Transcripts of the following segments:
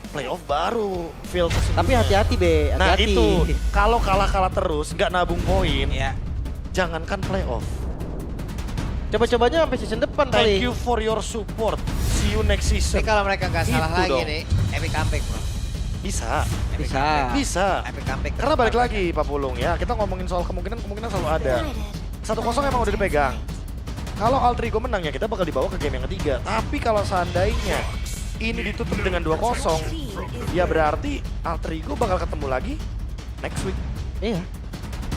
playoff baru feel sesungguhnya. Tapi hati-hati Be, Nah hati-hati. itu, kalau kalah-kalah terus, nggak nabung poin, Ya. jangankan playoff. Coba-cobanya sampai season depan Thank paling. you for your support. See you next Tapi season. kalau mereka nggak salah Itu lagi dong. nih, epic comeback bro. Bisa, Epic Bisa. comeback. bisa. Epic comeback. Karena balik lagi Pak Pulung ya, kita ngomongin soal kemungkinan selalu ada. 1-0 emang udah dipegang. Kalau Altrigo menang ya kita bakal dibawa ke game yang ketiga. Tapi kalau seandainya ini ditutup dengan 2-0, ya berarti Altrigo bakal ketemu lagi next week. Iya.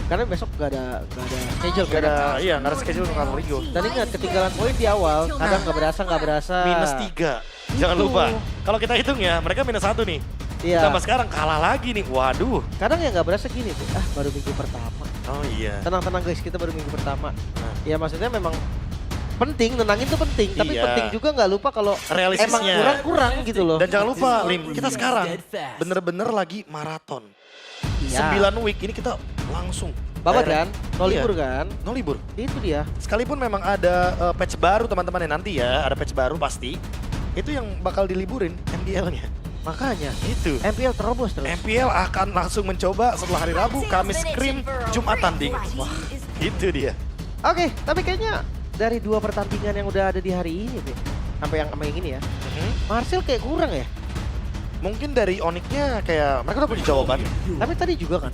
Karena besok gak ada schedule. Gak ada, iya nggak ada schedule untuk Altrigo. Dan ingat ketinggalan poin di awal, kadang nggak berasa. Minus 3. Jangan Itu. lupa. Kalau kita hitung ya, mereka minus 1 nih. Iya. Tambah sekarang kalah lagi nih. Waduh. Kadang ya nggak berasa gini tuh. Ah baru minggu pertama. Oh iya. Tenang-tenang guys, kita baru minggu pertama. Nah. Ya maksudnya memang penting, nenangin tuh penting. Tapi Iya. penting juga nggak lupa kalau Realistisnya. emang kurang-kurang gitu loh. Dan jangan lupa, Lim, kita sekarang bener-bener lagi maraton. Iya. 9 week ini kita langsung. Babat Direct. kan? No Iya. libur kan? No libur. Itu dia. Sekalipun memang ada patch baru teman-teman ya nanti ya, ada patch baru pasti. Itu yang bakal diliburin MPL-nya. Makanya Itu. MPL terobos terus. MPL akan langsung mencoba setelah hari Rabu, Kamis scrim, Jumat tanding. Wah, itu dia. Oke, tapi kayaknya dari 2 pertandingan yang udah ada di hari ini, Be, sampai yang ini ya, Marcel kayak kurang ya. Mungkin dari Onyx-nya kayak mereka udah punya jawaban. Tapi tadi juga kan,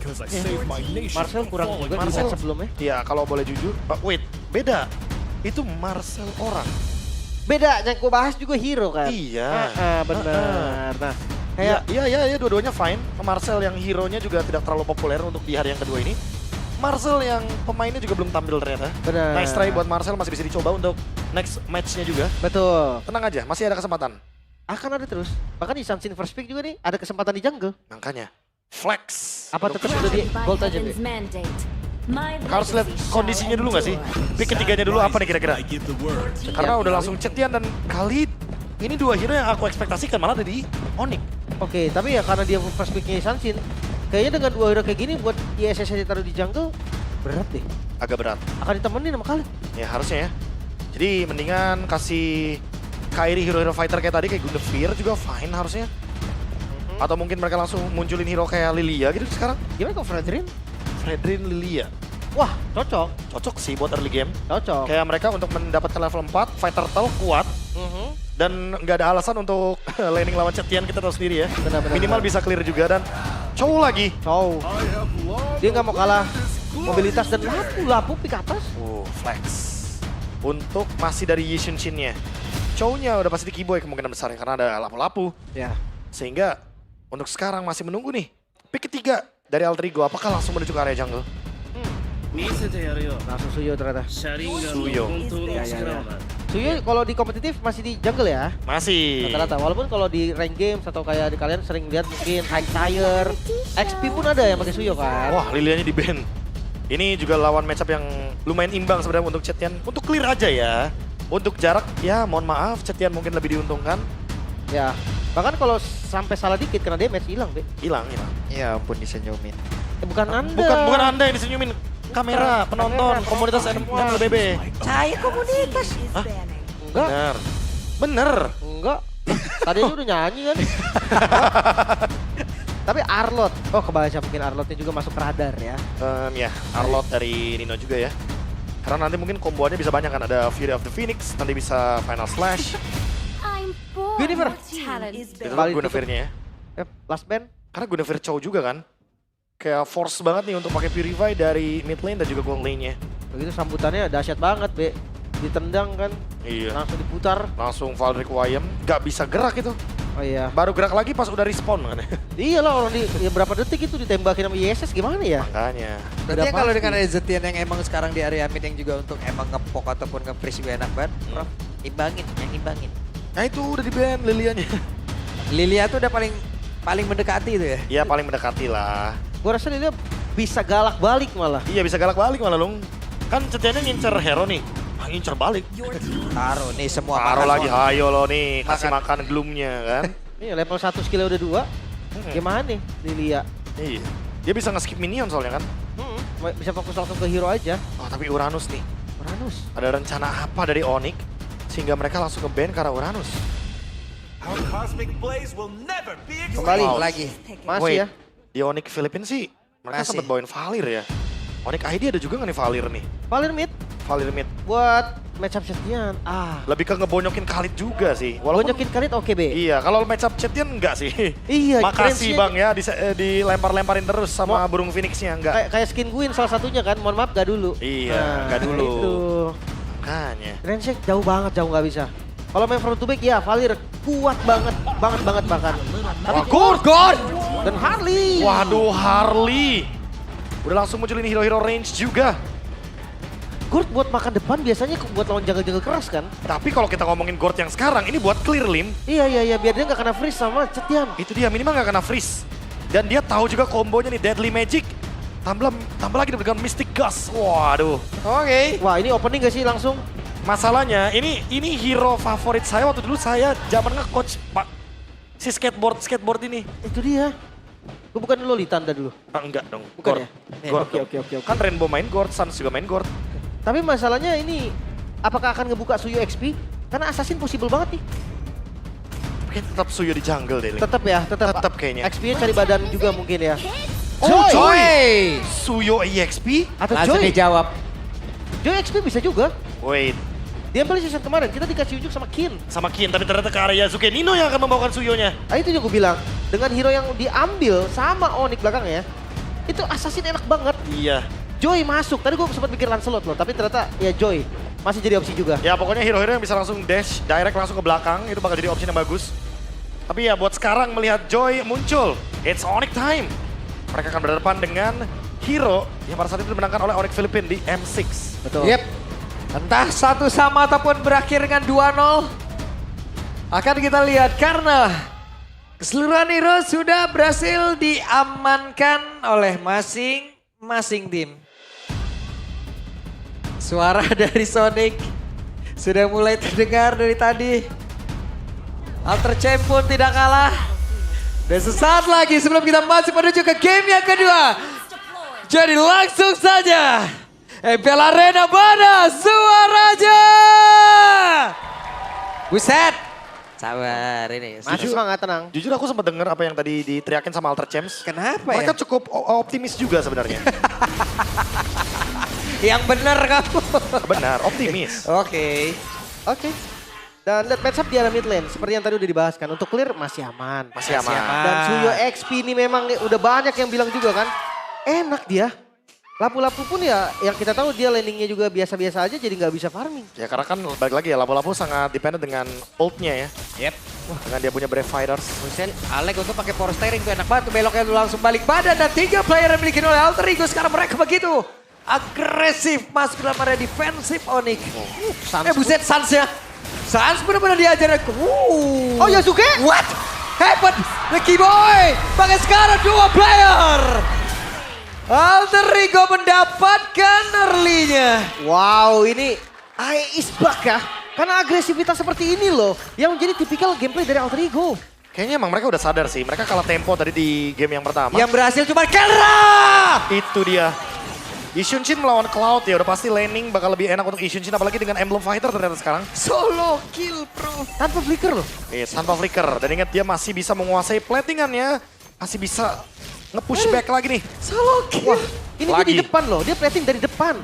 Marcel kurang juga di Marcel- set sebelumnya. Ya kalau boleh jujur, wait, beda. Itu Marcel orang. Beda, yang gue bahas juga hero kan. Iya. Benar. Nah, Iya, kayak iya, dua-duanya fine. Marcel yang hero-nya juga tidak terlalu populer untuk di hari yang kedua ini. Marcel yang pemainnya juga belum tampil ternyata. benar. Nice try buat Marcel, masih bisa dicoba untuk next match-nya juga. Betul. Tenang aja, masih ada kesempatan. Akan ada terus. Bahkan di Sunsin First Pick juga nih, ada kesempatan di jungle. Makanya, flex. Apa tetap udah di gold aja, Be? Harus lihat kondisinya dulu nggak sih? Pick ketiganya dulu apa nih kira-kira? Karena udah langsung Cetian dan Khalid. Ini 2 hero yang aku ekspektasikan malah ada di Onyx. Oke, tapi ya karena dia first picknya Sunsin, kayaknya dengan 2 hero kayak gini buat ISS ditaruh di jungle, berat deh. Agak berat. Akan ditemenin sama Khalid. Ya harusnya ya. Jadi mendingan kasih Kairi hero-hero fighter kayak tadi, kayak Gunavir juga fine harusnya. Atau mungkin mereka langsung munculin hero kayak Lilia gitu sekarang. Gimana kok Fredrin? Fredrin Lilia. Wah, cocok. Cocok sih buat early game. Cocok. Kayak mereka untuk mendapatkan level 4, fighter turtle kuat. Dan nggak ada alasan untuk laning lawan Cetian, kita tahu sendiri ya. Benar-benar. Minimal bisa clear juga dan Chow lagi. Chow. Dia nggak mau kalah mobilitas dan lapu pick atas. Flex. Untuk masih dari Yi Shin-nya. Chow-nya udah pasti di Keyboy kemungkinan besar ya, karena ada lapu-lapu. Ya. Sehingga untuk sekarang masih menunggu nih. Pick ketiga dari Altrigo, apakah langsung menuju ke area jungle? Langsung Suyo ternyata. Suyo. Ya. Suyo kalau di kompetitif masih di jungle ya. Masih. Rata-rata. Walaupun kalau di rank games atau kayak di kalian sering lihat mungkin high tire, XP pun ada yang pakai Suyo kan. Wah, Lilianya di ban. Ini juga lawan matchup yang lumayan imbang sebenarnya untuk Cetian. Untuk clear aja ya. Untuk jarak, ya mohon maaf, Cetian mungkin lebih diuntungkan. Ya. Bahkan kalau sampai salah dikit kena damage hilang, Be. Hilang. Ya ampun disenyumin. Bukan Anda. Bukan Anda yang disenyumin. Kamera, penonton, Kamera, komunitas semua. MLBB. Cair komunitas. Enggak. Bener. Bener. Enggak. Tadi aja udah nyanyi kan. Tapi Arlot. Oh, kebaca mungkin Arlotnya juga masuk radar ya. Ya, Arlot dari Nino juga ya. Karena nanti mungkin komboannya bisa banyak kan. Ada Fury of the Phoenix, nanti bisa Final Slash. Guinevere. Itu Kembali Guinevere-nya ya. Last band. Karena Guinevere Chow juga kan. Kayak force banget nih untuk pakai Purify dari mid lane dan juga gold lane-nya. Begitu sambutannya dahsyat banget, Be. Ditendang kan, Iya. langsung diputar. Langsung Valdrick Wyam, nggak bisa gerak itu. Oh iya. Baru gerak lagi pas udah respawn kan. Iya lah orang ya berapa detik itu ditembakin sama ISS gimana ya? Makanya. Berarti Udah ya kalau pasti. dengan ada Zetian yang emang sekarang di area mid yang juga untuk emang ngepok ataupun nge-freeze juga enak banget, Prof. Imbangin. Nah itu udah di ban Lilianya. Lilia tuh udah paling mendekati itu ya. Ya paling mendekati lah. Gua rasa dia bisa galak balik malah. Iya bisa galak balik malah Lung. Kan Cetiannya ngincer hero nih. Ngincer balik. Taruh nih semua Taruh makan lagi, semua. hayo lo nih. Kasih Makan. makan gloomnya kan. Iya level 1 skillnya udah 2. Gimana nih Lilia? Iya. Dia bisa nge-skip minion soalnya kan. Bisa fokus langsung ke hero aja. Oh tapi Uranus nih. Uranus. Ada rencana apa dari Onyx sehingga mereka langsung ke ban karena Uranus? Our cosmic blaze will never be Kembali. Wow. Lagi. Masih Wait, ya. di Onyx Philippines sih mereka Masih. sempat bawain Valir ya. Onyx ID ada juga nggak nih Valir nih? Valir mid Valir mid. buat matchup Cetian. Lebih ke ngebonyokin Khalid juga sih. Walaupun Bonyokin Khalid oke be. iya, kalau matchup Cetian enggak sih. Iya, Makasih range-nya- Bang ya dilempar-lemparin terus sama burung phoenixnya enggak. Kayak skin Gwyn salah satunya kan, mohon maaf gak dulu. Iya, nggak dulu. Itu. Makanya. Range jauh banget, jauh nggak bisa. Kalau main front to back ya Valir kuat banget bahkan. Tapi Wah, Gord dan Harley. Waduh, Harley. Udah langsung muncul ini hero-hero range juga. Gord buat makan depan biasanya buat lawan jaga-jaga keras kan? Tapi kalau kita ngomongin Gord yang sekarang, ini buat clear lim. Iya biar dia nggak kena freeze sama Cetian. Itu dia, minimal nggak kena freeze. Dan dia tahu juga kombonya nih, Deadly Magic. Tambah lagi dengan Mystic Gust. Waduh. Oke. Wah ini opening gak sih langsung? Masalahnya, ini hero favorit saya waktu dulu saya zaman nge-coach Pak. Si skateboard ini. Itu dia. Gue bukan Lolita Anda dulu. Enggak dong, Bukan Gord. ya? Gord Oke, dong. oke. Kan Rainbow main Gord, Suns juga main Gord. Tapi masalahnya ini apakah akan ngebuka Suyo XP? Karena Assassin possible banget nih. Tapi tetap Suyo di jungle deh. Lim. Tetap ya, Tetap kayaknya. XP-nya cari badan juga mungkin ya. Oh, Joy! Joy. Suyo EXP? Atau Langsung Joy. dijawab. Joy XP bisa juga. Wait, Dia ambil season kemarin, kita dikasih unjuk sama Kin. sama Kin, tapi ternyata ke area Yasuke Nino yang akan membawakan Suyonya. Nah itu yang gue bilang, dengan hero yang diambil sama Onyx belakangnya, itu Assassin enak banget. Iya. Joy masuk, tadi gue sempat mikir Lancelot loh, tapi ternyata ya Joy masih jadi opsi juga. Ya pokoknya hero-hero yang bisa langsung dash, direct langsung ke belakang, itu bakal jadi opsi yang bagus. Tapi ya buat sekarang melihat Joy muncul, it's Onyx time. Mereka akan berhadapan dengan hero yang pada saat itu dimenangkan oleh Onyx Philippines di M6. Betul. Yep. Entah satu sama ataupun berakhir dengan 2-0. Akan kita lihat karena keseluruhan hero sudah berhasil diamankan oleh masing-masing tim. Suara dari Sonic sudah mulai terdengar dari tadi. Alter Champ pun tidak kalah. Dan sesaat lagi sebelum kita masuk menuju ke game yang kedua. Jadi langsung saja. MPL Arena mana suaranya? Buset. Sabar ini. Masih semangat, tenang. Jujur aku sempat dengar apa yang tadi diteriakin sama Alter Champs. Kenapa Mereka ya? cukup optimis juga sebenarnya. Yang benar kamu. Benar, optimis. Oke. Oke. Dan lihat matchup di arah mid lane, seperti yang tadi udah dibahas kan. Untuk clear masih aman. Masih aman. Dan Suyo XP ini memang udah banyak yang bilang juga kan. Enak dia. Lapu-lapu pun ya yang kita tahu dia landingnya juga biasa-biasa aja jadi nggak bisa farming. Ya karena kan balik lagi ya, lapu-lapu sangat dependent dengan ultnya ya. Yep. Dengan dia punya Brave Fighters. Buset, Alek untuk pakai power steering tuh enak banget. Beloknya tuh langsung balik badan dan 3 player yang dimiliki oleh Alter Ego. Sekarang mereka begitu agresif masuk dalam area defensif Onyx. Buset Sans ya. Sans benar-benar diajarin. Oh Yasuke? What happened? Lucky Boy pakai sekarang 2 player. Alter Ego mendapatkan early-nya. Wow ini AE is back ya. Karena agresivitas seperti ini loh yang menjadi tipikal gameplay dari Alter Ego. Kayaknya emang mereka udah sadar sih. Mereka kalah tempo tadi di game yang pertama. Yang berhasil cuma Kelra. Itu dia. Ishunshin melawan Cloud ya udah pasti laning bakal lebih enak untuk Ishunshin apalagi dengan Emblem Fighter ternyata sekarang. Solo kill bro. Tanpa flicker loh. Tanpa flicker. Dan ingat dia masih bisa menguasai platingannya. Masih bisa nge-push back lagi nih. Solo kill. Wah ini dia Lagi. di depan loh. Dia plating dari depan.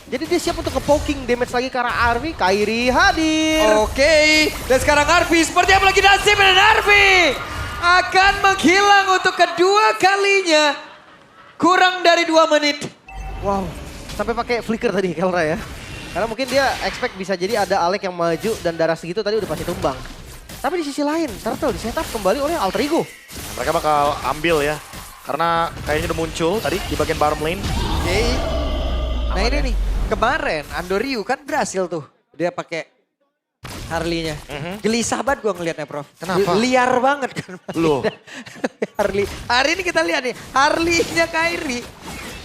Jadi dia siap untuk nge-poking damage lagi ke arah Arvi. Kairi hadir. Oke, dan sekarang Arvi seperti apa lagi nasib dan Arvi akan menghilang untuk kedua kalinya. Kurang dari 2 menit. Wow, sampai pakai flicker tadi Kelra ya. Karena mungkin dia expect bisa jadi ada Alek yang maju dan darah segitu tadi udah pasti tumbang. Tapi di sisi lain, Turtle di setup kembali oleh Alter Ego. Mereka bakal ambil ya. Karena kayaknya udah muncul tadi di bagian bottom lane. Oke. Nah ini nih, kemarin Andoriu kan berhasil tuh. Dia pakai Harley-nya. Gelisah banget gue ngeliatnya Prof. Kenapa? Liar banget kan. Loh. Harley. Hari ini kita lihat nih, Harley-nya Kairi.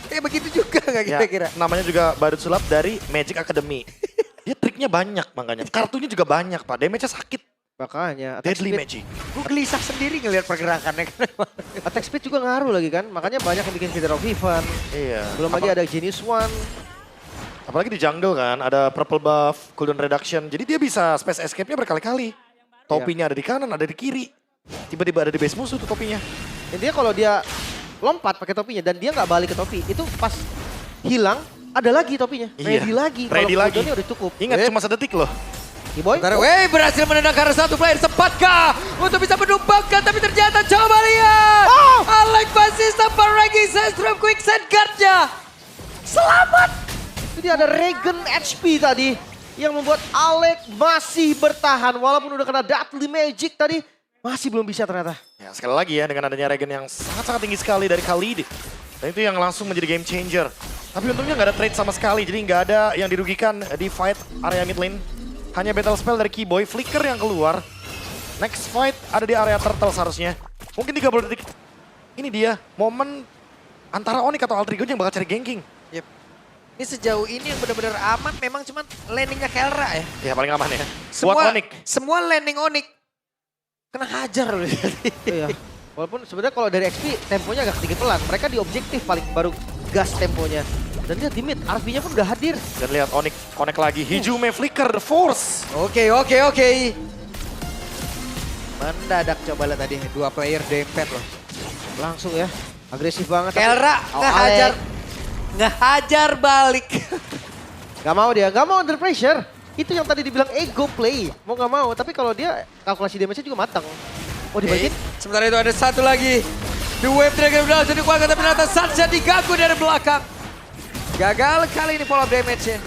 Kayak begitu juga gak Ya, kira-kira? namanya juga badut sulap dari Magic Academy. Dia triknya banyak makanya. Kartunya juga banyak Pak. Damage-nya sakit. Makanya attack Deadly speed, Magic. Gue gelisah sendiri ngeliat pergerakannya. attack speed juga ngaruh lagi kan. Makanya banyak yang bikin Feather of Heaven. Iya. Belum lagi ada Genius One. Apalagi di jungle kan, ada purple buff, cooldown reduction. Jadi dia bisa space escape-nya berkali-kali. Topinya ada di kanan, ada di kiri. Tiba-tiba ada di base musuh tuh topinya. Intinya kalau dia lompat pakai topinya dan dia nggak balik ke topi, itu pas hilang ada lagi topinya. Iya, Ready lagi. ready Kalau lagi. cooldownnya udah cukup. Ingat cuma sedetik loh. Kiboy. Sementara Wei berhasil menendangkan satu player. Sepatkah untuk bisa menumbangkan? Tapi ternyata coba lihat. Alec masih sempat Regi Sandstrom quicksand guard-nya. Selamat. Jadi ada Regen HP tadi yang membuat Alec masih bertahan walaupun udah kena Deadly Magic tadi masih belum bisa ternyata. Ya sekali lagi ya dengan adanya regen yang sangat-sangat tinggi sekali dari Khalid. Dan itu yang langsung menjadi game changer. Tapi untungnya nggak ada trade sama sekali, jadi nggak ada yang dirugikan di fight area mid lane. Hanya battle spell dari Kiboy, flicker yang keluar. Next fight ada di area turtle seharusnya. Mungkin 30 detik. Ini dia momen antara Onyx atau Altrigo yang bakal cari ganking. Yep. Ini sejauh ini yang benar-benar aman memang cuman landingnya Kelra ya. Ya paling aman ya. Semua, Buat Onyx. semua landing Onyx. Kena hajar loh. Iya. Walaupun sebenarnya kalau dari XP temponya agak sedikit pelan. Mereka di objektif paling baru gas temponya. Dan lihat di mid, RP-nya pun udah hadir. Dan lihat Onyx connect lagi. Hijume flicker, the force. Oke. Mendadak coba lihat tadi dua player dempet loh. Langsung ya, agresif banget. Kelra Oh, ngehajar. Alec. Ngehajar balik. Gak mau dia, gak mau under pressure. Itu yang tadi dibilang ego play. Mau gak mau, tapi kalau dia kalkulasi damage-nya juga matang. Oh dibalikin? Sementara itu ada satu lagi. The Wave Dragon berhasil dikuatkan tapi ternyata Sansa diganggu dari belakang. Gagal kali ini follow up damage-nya.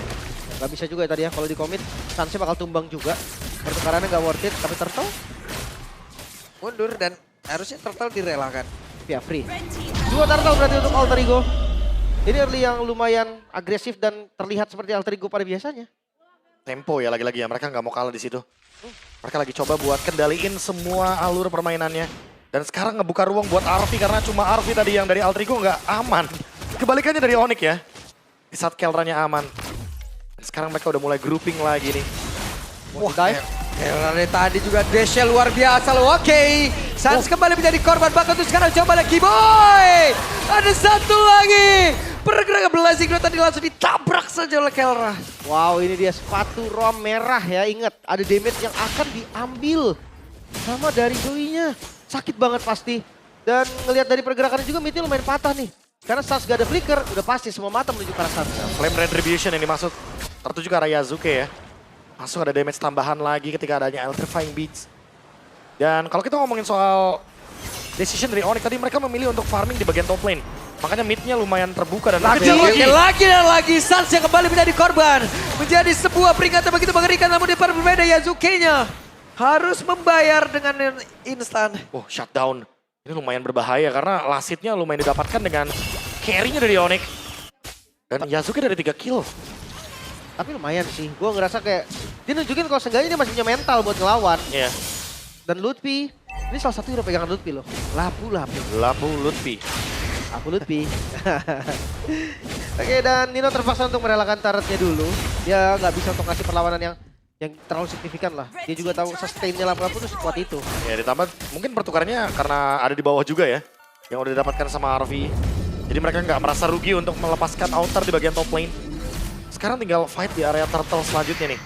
Gak bisa juga ya tadi ya, kalau di commit, Sanse bakal tumbang juga. Pertukarannya gak worth it, tapi Turtle Mundur dan harusnya Turtle direlakan. via free. Dua Turtle berarti untuk Alter Ego. Ini early yang lumayan agresif dan terlihat seperti Alter Ego pada biasanya. Tempo ya lagi-lagi ya, mereka nggak mau kalah di situ. Mereka lagi coba buat kendaliin semua alur permainannya. Dan sekarang ngebuka ruang buat Arvi karena cuma Arvi tadi yang dari Altrigo nggak aman. Kebalikannya dari Onyx ya. Di saat Kelranya aman. Dan sekarang mereka udah mulai grouping lagi nih. Wah, dive. Kelra tadi juga dash-nya luar biasa loh. Oke. Sans kembali menjadi korban bakal tuh sekarang coba lagi boy. Ada satu lagi. Pergerakan Blazing Dot tadi langsung ditabrak saja oleh Kelra. Wow, ini dia sepatu rom merah ya. Ingat, ada damage yang akan diambil sama dari Zoe-nya. Sakit banget pasti. Dan ngelihat dari pergerakannya juga midnya lumayan patah nih. Karena Sans gak ada flicker, udah pasti semua mata menuju ke arah Sans. Flame Retribution yang dimaksud tertuju ke arah Yasuke ya. Langsung ada damage tambahan lagi ketika adanya Electrifying Beats. Dan kalau kita ngomongin soal decision dari Onyx tadi, mereka memilih untuk farming di bagian top lane. Makanya midnya lumayan terbuka dan Lagi dan lagi Sans yang kembali menjadi korban. Menjadi sebuah peringatan begitu mengerikan namun di depan berbeda Yasuke-nya. Harus membayar dengan instan. Oh, shutdown. Ini lumayan berbahaya karena lasitnya lumayan didapatkan dengan carry-nya dari Onyx. Dan Yasuke dari 3 kill. Tapi lumayan sih, gue ngerasa kayak dia nunjukin kalau seenggaknya dia masih punya mental buat ngelawan. Iya. Dan Lutfi, ini salah satu hero pegangan Lutfi loh. Lapu. Lapu Lutfi. Aku Lutfi. Oke, dan Nino terpaksa untuk merelakan turretnya dulu. Dia nggak bisa untuk kasih perlawanan yang terlalu signifikan lah. Dia juga tahu sustain-nya Lapu-Lapu itu sekuat itu. Ya ditambah mungkin pertukarannya karena ada di bawah juga ya. Yang udah didapatkan sama Arvi. Jadi mereka nggak merasa rugi untuk melepaskan outer di bagian top lane. Sekarang tinggal fight di area turtle selanjutnya nih.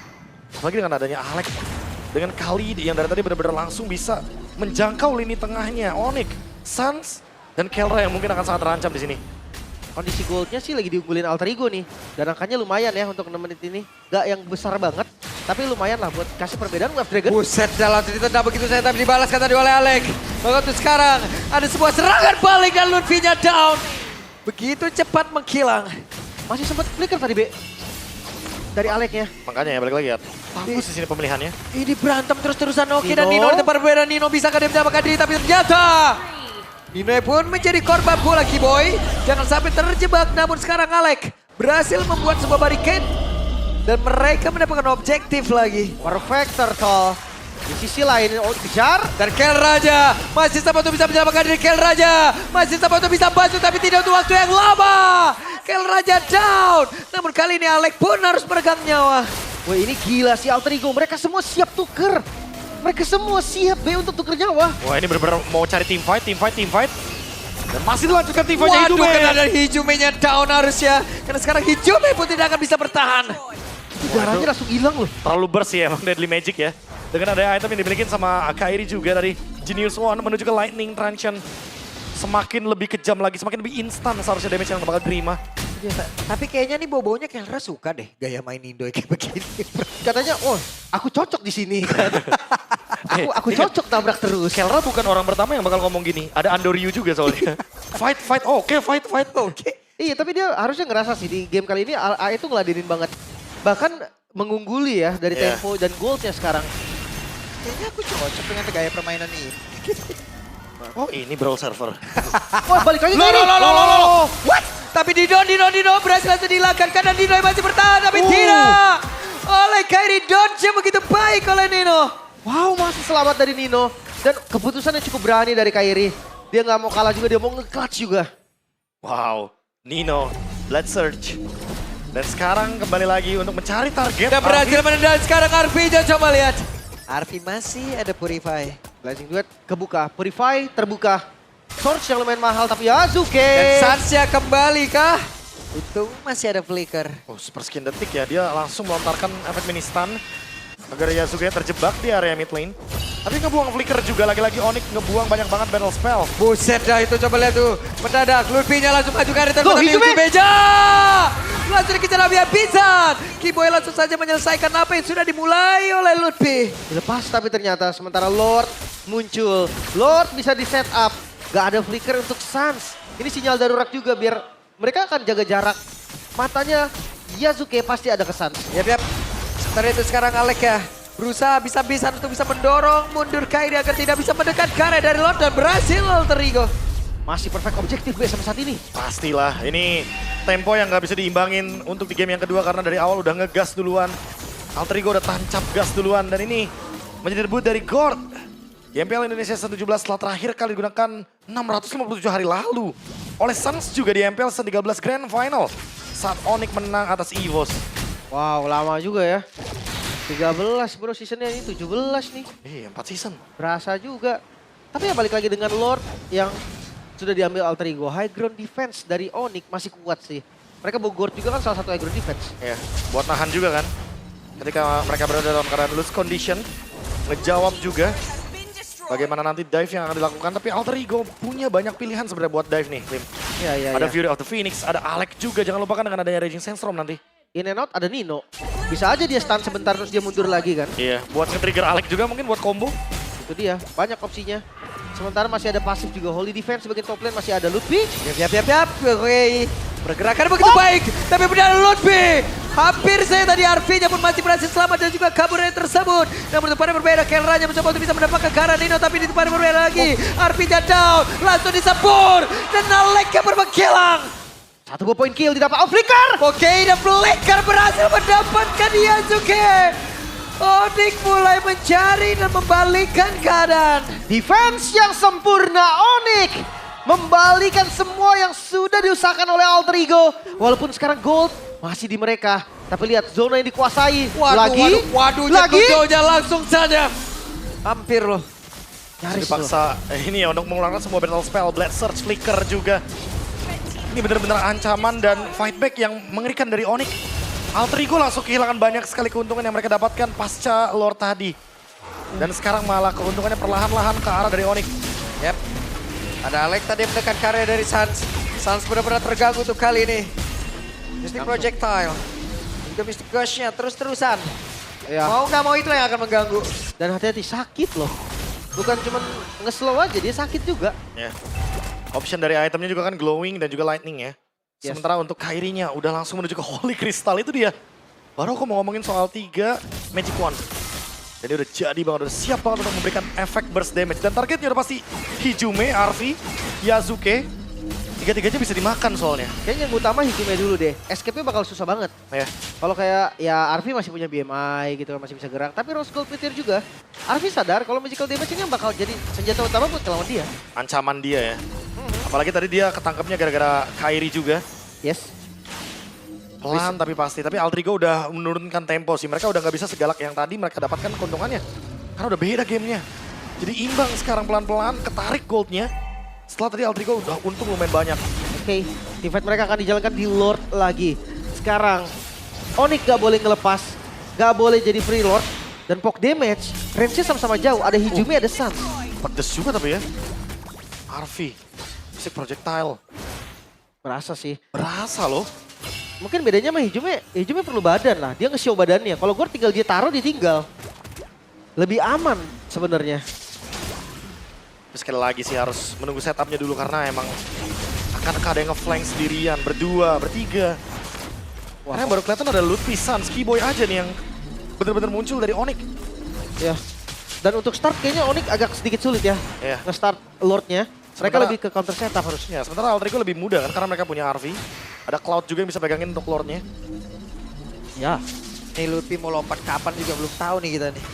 Apalagi dengan adanya Alec. Dengan Khalid yang dari tadi benar-benar langsung bisa menjangkau lini tengahnya. Onyx, Sans, dan Kelra yang mungkin akan sangat terancam di sini. Kondisi goldnya sih lagi diunggulin Alter Ego nih. Dan angkanya lumayan ya untuk 6 menit ini. Gak yang besar banget, tapi lumayan lah buat kasih perbedaan Wave Dragon. Buset dalam ditendang begitu saya tapi dibalaskan tadi oleh Alec. Waktu sekarang ada sebuah serangan balik dan Lutfi-nya down. Begitu cepat menghilang. Masih sempat flicker tadi, Be. Dari Alec-nya. Makanya ya balik lagi ya. Bagus di sini pemilihannya. Ini berantem terus-terusan Oki dan Nino. Nino di tempat berbeda. Nino bisa dia mendapatkan diri tapi ternyata Nino pun menjadi korban bola Kiboy. Jangan sampai terjebak namun sekarang Alec berhasil membuat sebuah barricade. Dan mereka mendapatkan objektif lagi. Perfect Turtle. Di sisi lain, kejar. Dan Kel Raja masih sempat untuk bisa menyelamatkan diri Kel Raja. Masih sempat untuk bisa bantu tapi tidak untuk waktu yang lama. Kel Raja down. Namun kali ini Alec pun harus meregang nyawa. Wah ini gila si Alter Ego. Mereka semua siap tuker. Mereka semua siap be untuk tuker nyawa. Wah ini benar-benar mau cari team fight. Dan masih dilanjutkan team fight-nya Waduh, Hijume. kena dari Hijume-nya down harusnya. Karena sekarang Hijume pun tidak akan bisa bertahan. Darahnya langsung hilang loh. Terlalu burst ya emang Deadly Magic ya. Dengan ada item yang dimiliki sama Kairi juga dari Genius One menuju ke Lightning Transient. Semakin lebih kejam lagi, semakin lebih instan seharusnya damage yang bakal terima. Tapi kayaknya nih bobonya Kelra suka deh gaya main Indo kayak begini. Katanya, oh aku cocok di sini. aku cocok tabrak terus. Kelra bukan orang pertama yang bakal ngomong gini. Ada Andoryu juga soalnya. fight, oke, fight, oke. Iya, tapi dia harusnya ngerasa sih di game kali ini A itu ngeladenin banget. Bahkan mengungguli ya dari Iya. tempo dan goldnya sekarang. Kayaknya aku cocok dengan gaya permainan ini. Oh ini Brawl Server. Wah, balik lagi Loh, Kairi. What? Tapi Dino berhasil langsung dihilangkan dan Dino masih bertahan tapi tidak. Oleh Kairi dodge begitu baik oleh Nino. Wow, masih selamat dari Nino. Dan keputusannya cukup berani dari Kairi. Dia nggak mau kalah juga, dia mau nge-clutch juga. Wow, Nino, Blood Surge. Dan sekarang kembali lagi untuk mencari target. Dan berhasil menendang sekarang Arfi, coba lihat. Arfi masih ada Purify. Blazing Duet kebuka, Purify terbuka. Source yang lumayan mahal tapi Yasuke. Dan Sansya kembali kah? Untung masih ada Flicker. Oh, super skin detik ya, dia langsung melontarkan efek mini stun agar Yasuke terjebak di area mid lane. Tapi ngebuang flicker juga, lagi-lagi Onyx ngebuang banyak banget battle spell. Buset dah itu, coba lihat tuh. Mendadak, Ludwig-nya langsung maju ke return. Loh, Tapi Hijube! Beja! Langsung dikejar habis-habisan. Kiboy langsung saja menyelesaikan apa yang sudah dimulai oleh Ludwig. Dilepas tapi ternyata sementara Lord muncul. Lord bisa di set up. Gak ada flicker untuk Sans. Ini sinyal darurat juga biar mereka akan jaga jarak. Matanya Yasuke pasti ada ke Sans. Yap. Sementara itu sekarang Alek ya. Berusaha bisa-bisa untuk bisa mendorong mundur Kairi agar tidak bisa mendekat ke area dari Lord dan berhasil Alter Ego. Masih perfect objektif gue sampai saat ini. Pastilah, ini tempo yang nggak bisa diimbangin untuk di game yang kedua karena dari awal udah ngegas duluan. Alter Ego udah tancap gas duluan dan ini menjadi debut dari Gord. Di MPL Indonesia 17 setelah terakhir kali digunakan 657 hari lalu. Oleh Suns juga di MPL 13 Grand Final saat Onyx menang atas EVOS. Wow, lama juga ya. 13 bro seasonnya ini, 17 nih. 4 season. Berasa juga. Tapi ya balik lagi dengan Lord yang sudah diambil Alter Ego. High ground defense dari Onyx masih kuat sih. Mereka Bogor juga kan salah satu high ground defense. Ya, buat nahan juga kan. Ketika mereka berada dalam keadaan loose condition, ngejawab juga bagaimana nanti dive yang akan dilakukan. Tapi Alter Ego punya banyak pilihan sebenarnya buat dive nih, Lim. Iya. Ada Fury of the Phoenix, ada Alec juga. Jangan lupakan dengan adanya Raging Sandstorm nanti. In and out ada Nino. Bisa aja dia stun sebentar terus dia mundur lagi kan. Iya, buat nge-trigger Alec juga mungkin buat combo. Itu dia, banyak opsinya. Sementara masih ada pasif juga. Holy Defense sebagai top lane masih ada Ludwig. Yap. Oke. Pergerakan begitu baik. Tapi benar Ludwig. Hampir saya tadi Arfi-nya pun masih berhasil selamat dan juga kabur dari tersebut. Namun tempatnya berbeda. Kelranya mencoba untuk bisa mendapatkan ke arah Nino. Tapi di tempatnya berbeda lagi. Arfi-nya down. Langsung disebur. Dan Alek-nya bermengkilang. 1 poin kill didapat. Oh, flicker! Oke, dan Flicker berhasil mendapatkan Yasuke. Onyx mulai mencari dan membalikkan keadaan. Defense yang sempurna Onyx. Membalikan semua yang sudah diusahakan oleh Alter Ego. Walaupun sekarang gold masih di mereka. Tapi lihat zona yang dikuasai. Waduh, lagi. Jatuh langsung saja. Hampir loh. Nyaris loh. Dipaksa ini ya untuk mengeluarkan semua battle spell, Blade Surge, Flicker juga. Ini benar-benar ancaman dan fight back yang mengerikan dari Onyx. Alter Ego langsung kehilangan banyak sekali keuntungan yang mereka dapatkan pasca Lord tadi. Dan sekarang malah keuntungannya perlahan-lahan ke arah dari Onyx. Yap. Ada Alek tadi mendekat karya dari Sans. Sans benar-benar terganggu untuk kali ini. Mystic Projectile. Juga Mystic Gush-nya terus-terusan. Ya. Mau nggak mau itu yang akan mengganggu. Dan hati-hati sakit loh. Bukan cuma nge-slow aja, dia sakit juga. Ya. Option dari itemnya juga kan glowing dan juga lightning ya. Yes. Sementara untuk Kairi-nya udah langsung menuju ke Holy Crystal itu dia. Baru aku mau ngomongin soal 3 Magic Wand. Jadi udah jadi banget, udah siap banget untuk memberikan efek burst damage. Dan targetnya udah pasti Hijube, Arfi, Yasuke. Tiga-tiganya bisa dimakan soalnya. Kayaknya yang utama Hikime dulu deh. Escape-nya bakal susah banget. Ya. Kalau kayak ya Arfi masih punya BMI gitu, masih bisa gerak. Tapi Rose Gold Petir juga. Arfi sadar kalau magical damage ini yang bakal jadi senjata utama buat ngelawan dia. Ancaman dia ya. Apalagi tadi dia ketangkepnya gara-gara Kairi juga. Yes. Pelan tapi pasti. Tapi Alter Ego udah menurunkan tempo sih. Mereka udah nggak bisa segalak yang tadi mereka dapatkan keuntungannya. Karena udah beda gamenya. Jadi imbang sekarang pelan-pelan, ketarik goldnya. Setelah tadi Alter Ego udah untung lumayan banyak. Oke, teamfight mereka akan dijalankan di Lord lagi. Sekarang Onyx gak boleh ngelepas, gak boleh jadi free Lord. Dan poke damage Range-nya sama-sama jauh, ada Hijumi, ada Sans. Pedes juga tapi ya. Arvi, basic projectile. Berasa sih. Berasa loh. Mungkin bedanya sama Hijumi perlu badan lah. Dia nge-show badannya. Kalau gue tinggal dia taruh, dia tinggal. Lebih aman sebenarnya. Tapi sekali lagi sih harus menunggu setupnya dulu karena emang akan ada yang nge-flank sendirian, berdua, bertiga. Karena yang baru kelihatan ada Lutfi, Sans, Keyboy aja nih yang bener-bener muncul dari Onyx. Ya. Dan untuk start kayaknya Onyx agak sedikit sulit ya. Iya. Nge-start Lord-nya. Mereka Sementara- lebih ke counter setup harusnya. Ya, sementara Alter Ego lebih mudah kan karena mereka punya RV. Ada Cloud juga yang bisa pegangin untuk Lordnya. Ya. Nih Lutfi mau lompat kapan juga belum tahu nih kita nih.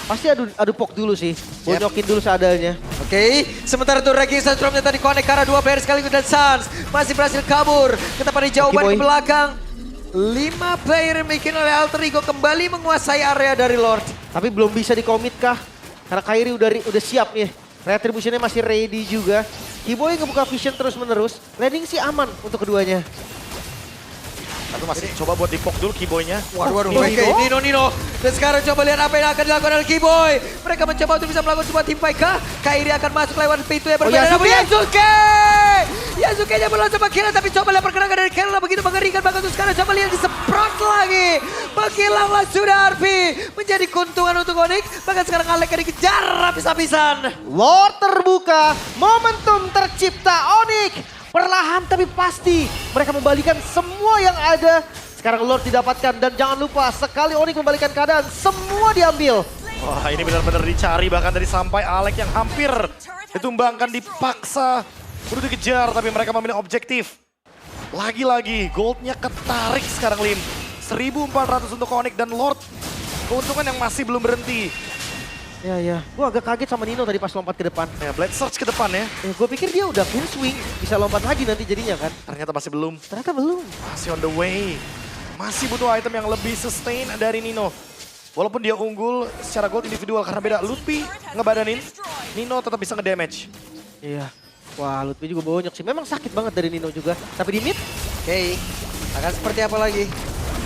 Pasti adu pok dulu sih. Bonyokin dulu seadanya. Oke, sementara itu Ranking Sandromnya tadi connect karena 2 player sekaligus dan Sans masih berhasil kabur. Kita pada jawaban Oke, ke boy. belakang. 5 player yang dimiliki oleh Alter Ego kembali menguasai area dari Lord. Tapi belum bisa dikomit kah? Karena Kairi udah siap nih. Retribution-nya masih ready juga. Keyboy ngebuka vision terus-menerus. Landing sih aman untuk keduanya. Tapi masih coba buat dipok dulu Keyboy-nya. Waduh, Nino? oke, Nino. Dan sekarang coba lihat apa yang akan dilakukan oleh Keyboy. Mereka mencoba untuk bisa melakukan sebuah team fight kah? Kairi akan masuk lewat pintu yang berbeda. Yasuke! Namun Yasuke! Yasuke-nya belum sempat kira tapi coba lihat pergerakan dari Kerala begitu mengerikan. Bahkan untuk sekarang coba lihat disemprot lagi. Menghilanglah sudah Arfi. Menjadi keuntungan untuk Onyx. Bahkan sekarang Alek dikejar habis-habisan. Lord terbuka, momentum tercipta Onyx. Perlahan tapi pasti mereka membalikan semua yang ada. Sekarang Lord didapatkan dan jangan lupa sekali Onyx membalikan keadaan semua diambil. Wah, ini benar-benar dicari bahkan dari sampai Alek yang hampir ditumbangkan, dipaksa. Udah dikejar tapi mereka memilih objektif. Lagi-lagi goldnya ketarik sekarang Lim. 1.400 untuk Onyx dan Lord. Keuntungan yang masih belum berhenti. Ya. Gue agak kaget sama Nino tadi pas lompat ke depan. Ya, Blade Surge ke depan ya. Gue pikir dia udah full swing, bisa lompat lagi nanti jadinya kan. Ternyata masih belum. Ternyata belum. Masih on the way. Masih butuh item yang lebih sustain dari Nino. Walaupun dia unggul secara gold individual karena beda. Lutfi ngebadanin, Nino tetap bisa ngedamage. Iya. Wah, Lutfi juga bonyok sih. Memang sakit banget dari Nino juga. Tapi di mid, Oke, akan seperti apa lagi?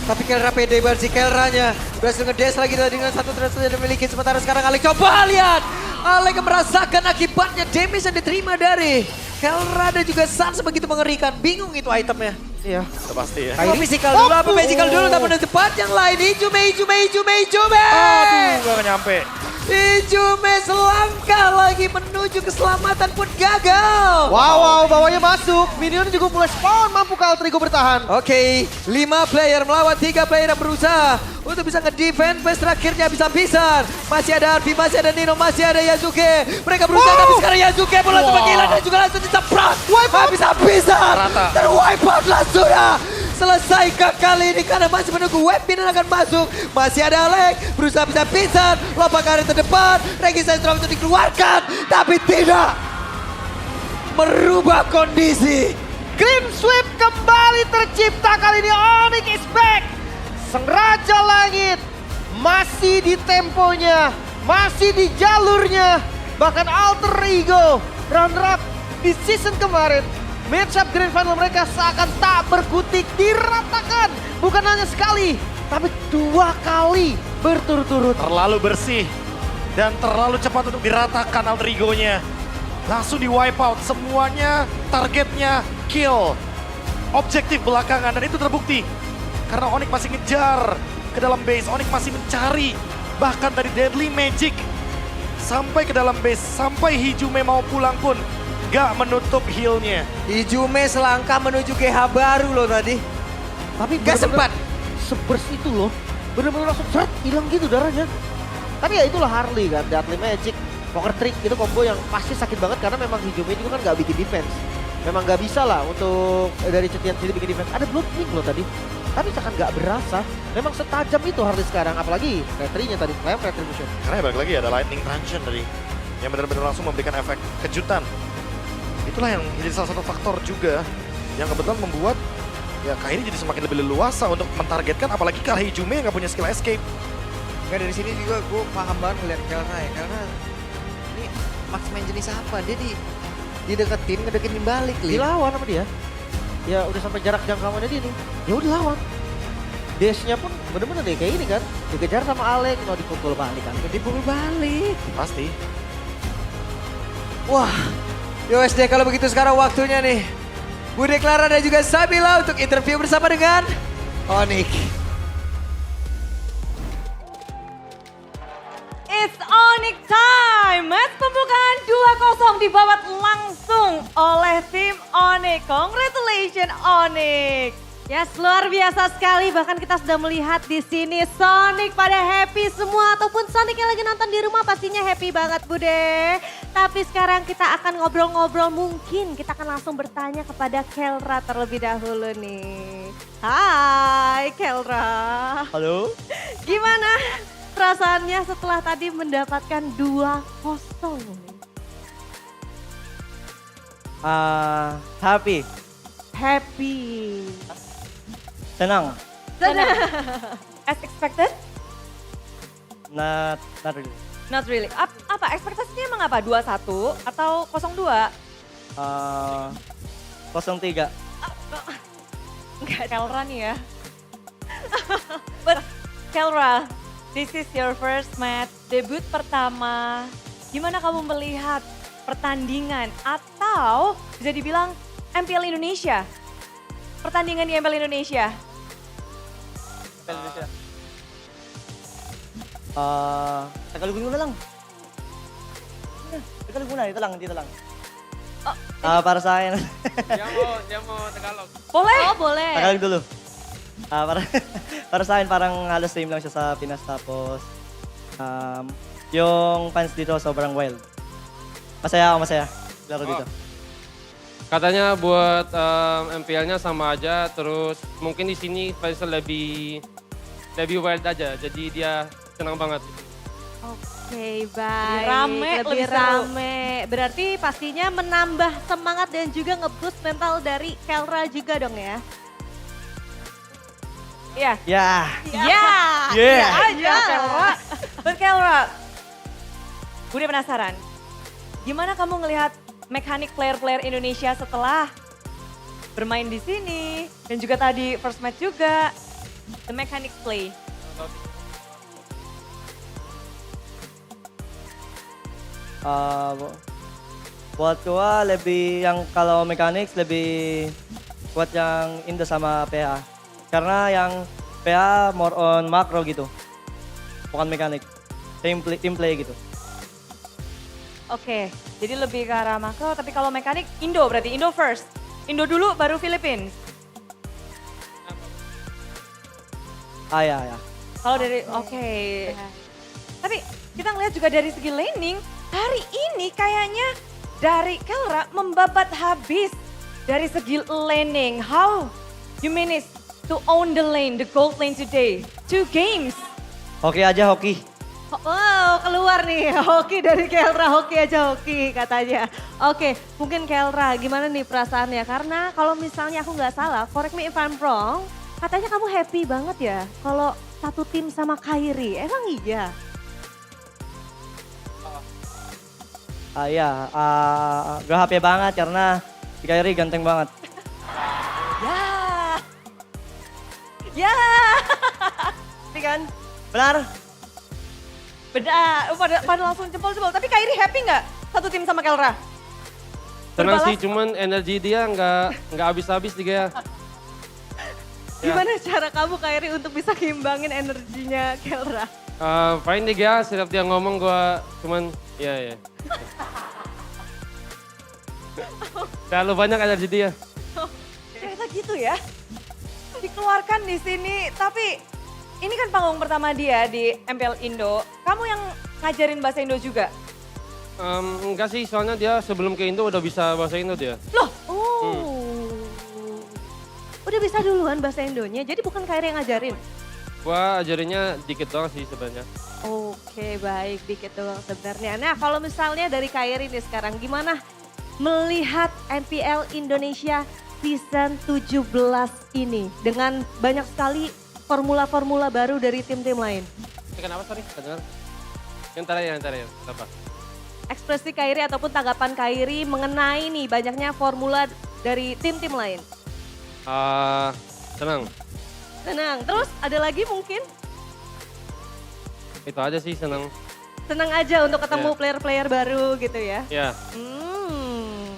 Tapi Kelra pede banget si Kelranya. Berhasil ngedes lagi dengan satu terus yang dimiliki. Sementara sekarang Alek coba lihat. Alek merasakan akibatnya damage yang diterima dari Kelra dan juga Sans begitu mengerikan. Bingung itu itemnya. iya. Itu pasti ya. Apa physical dulu, apa magical dulu. Tapi ada tempat yang lain. Ijume. Aduh, gak nyampe. Ijume selangkah lagi menuju keselamatan pun gagal. Wow, bawahnya masuk. Minion juga mulai spawn. Mampu Alter Ego bertahan. Oke, 5 player melawan 3 player yang berusaha untuk bisa nge-defend phase terakhirnya bisa-bisa. Masih ada Arfi, masih ada Nino, masih ada Yasuke. Mereka berusaha tapi sekarang Yasuke bola sempat hilang dan juga langsung disemprot. Habis-habisan. Rata. Terwipe out lah sudah. Selesaikah kali ini karena masih menunggu web pin akan masuk. Masih ada Alek, berusaha bisa-bisa. Lompat ke terdepan, Regis Strom itu dikeluarkan. Tapi tidak merubah kondisi. Clean sweep kembali tercipta kali ini. Onyx is back. Sang Raja Langit masih di temponya, masih di jalurnya. Bahkan Alter Ego runner up di season kemarin. Matchup Grand Final mereka seakan tak berkutik, diratakan. Bukan hanya sekali, tapi 2 kali berturut-turut. Terlalu bersih dan terlalu cepat untuk diratakan Alter Ego-nya. Langsung di wipe out semuanya, targetnya kill. Objektif belakangan dan itu terbukti. Karena Onyx masih ngejar ke dalam base, Onyx masih mencari. Bahkan dari Deadly Magic sampai ke dalam base, sampai Hijumi mau pulang pun gak menutup heal-nya. Ijume selangkah menuju GH baru loh tadi. Tapi Gak sempat. Sebers itu loh. Bener-bener langsung seret, hilang gitu darahnya. Tapi ya itulah Harley kan, Deadly Magic, Poker Trick itu combo yang pasti sakit banget karena memang Hijumi juga kan gak bikin defense. Memang gak bisa lah untuk dari Cetian sendiri bikin defense. Ada Blood Ring loh tadi. Tapi seakan gak berasa. Memang setajam itu Harley sekarang. Apalagi Retri-nya tadi, Flame Retribution. Karena ya balik lagi ada Lightning Transition dari yang benar-benar langsung memberikan efek kejutan. Itulah yang menjadi salah satu faktor juga yang kebetulan membuat ya Kairi jadi semakin lebih leluasa untuk mentargetkan, apalagi kalau Hijumi yang nggak punya skill escape. Nggak, dari sini juga gue paham banget ngeliat Kelra ya. Karena ini marksman jenis apa? Dia dideketin, ngedeketin balik. Lin. Dilawan sama dia. Ya udah sampai jarak jangkauannya dia nih. Ya udah lawan. Dash-nya pun bener-bener deh kayak ini kan. Dikejar sama Alex, mau dipukul balik kan. Dipukul balik. Pasti. Wah, USD kalau begitu sekarang waktunya nih. Bude Clara dan juga Sabila untuk interview bersama dengan Onyx. It's Onyx time. Match pembukaan 2-0 dibabat langsung oleh tim Onyx. Congratulations Onyx. Yes, luar biasa sekali. Bahkan kita sudah melihat di sini Sonic pada happy semua. Ataupun Sonic yang lagi nonton di rumah pastinya happy banget Bude. Tapi sekarang kita akan ngobrol-ngobrol. Mungkin kita akan langsung bertanya kepada Kelra terlebih dahulu nih. Hai Kelra. Halo? Gimana perasaannya setelah tadi mendapatkan 2-0? Happy. Happy. Senang. As expected? Not really. Not really. Apa ekspektasinya emang apa? 2-1 atau 0-2? 03. Enggak, Kelra nih ya. But Kelra, this is your first match, debut pertama. Gimana kamu melihat pertandingan atau bisa dibilang MPL Indonesia? Pertandingan di MPL Indonesia. Tagalogin mo na lang. Tagalog muna, dito lang. Oh, Para sa akin. Diyan mo Tagalog. boleh? Oh, boleh. Tagalog dulu. Para sa akin parang halos same lang siya sa Pinas tapos yung fans dito sobrang wild. Masaya. Laro dito. Katanya buat MPL-nya sama aja, terus mungkin di sini fansnya lebih wild aja, jadi dia senang banget. Oke, baik. Rame, lebih lebih seru. rame. Berarti pastinya menambah semangat dan juga nge-boost mental dari Kelra juga dong ya? Iya. Ya. Ya. Yeah. Aja Kelra. But Kelra, gue penasaran. Gimana kamu ngelihat mekanik player-player Indonesia setelah bermain di sini dan juga tadi first match juga, the mechanic play. Buat gua lebih yang kalau mechanics lebih buat yang Indo sama PA. Karena yang PA more on macro gitu. Bukan mekanik. Team play gitu. Oke, jadi lebih ke arah makro, tapi kalau mekanik Indo berarti Indo first. Indo dulu baru Philippines. Ya. Kalau dari oke. Tapi kita ngelihat juga dari segi laning, hari ini kayaknya dari Kelra membabat habis dari segi laning. How you manage to own the lane, the gold lane today? 2 games. Hoki aja hoki. Wow, keluar nih hoki dari Kelra, hoki aja hoki katanya. Oke, mungkin Kelra gimana nih perasaannya? Karena kalau misalnya aku nggak salah, correct me if I'm wrong, katanya kamu happy banget ya kalau satu tim sama Kairi. Emang iya? Gue happy banget karena si Kyrie ganteng banget. Ya. Tapi kan, benar? Beda, pada langsung jempol-jempol. Tapi Kairi happy nggak satu tim sama Kelra? Senang Berbalas? sih, cuman energi dia nggak habis-habis juga ya. Gimana cara kamu Kairi untuk bisa ngimbangin energinya Kelra? Fine deh ya, setiap dia ngomong gua cuman ya. Terlalu banyak energi dia. Ternyata gitu ya. Dikeluarkan di sini, tapi ini kan panggung pertama dia di MPL Indo. Kamu yang ngajarin bahasa Indo juga? Enggak sih, soalnya dia sebelum ke Indo udah bisa bahasa Indo dia. Loh, udah bisa duluan bahasa Indonya, jadi bukan Kairi yang ngajarin? Gua ajarinnya dikit doang sih sebenarnya. Oke, baik, dikit doang sebenarnya. Nah, kalau misalnya dari Kairi nih sekarang, gimana melihat MPL Indonesia season 17 ini dengan banyak sekali formula-formula baru dari tim-tim lain? Kenapa sorry? Yang terakhir, apa? Ekspresi Kairi ataupun tanggapan Kairi mengenai nih banyaknya formula dari tim-tim lain. Senang. Senang. Terus ada lagi mungkin? Itu aja sih senang. Senang aja untuk ketemu Iya. player-player baru gitu ya. Ya,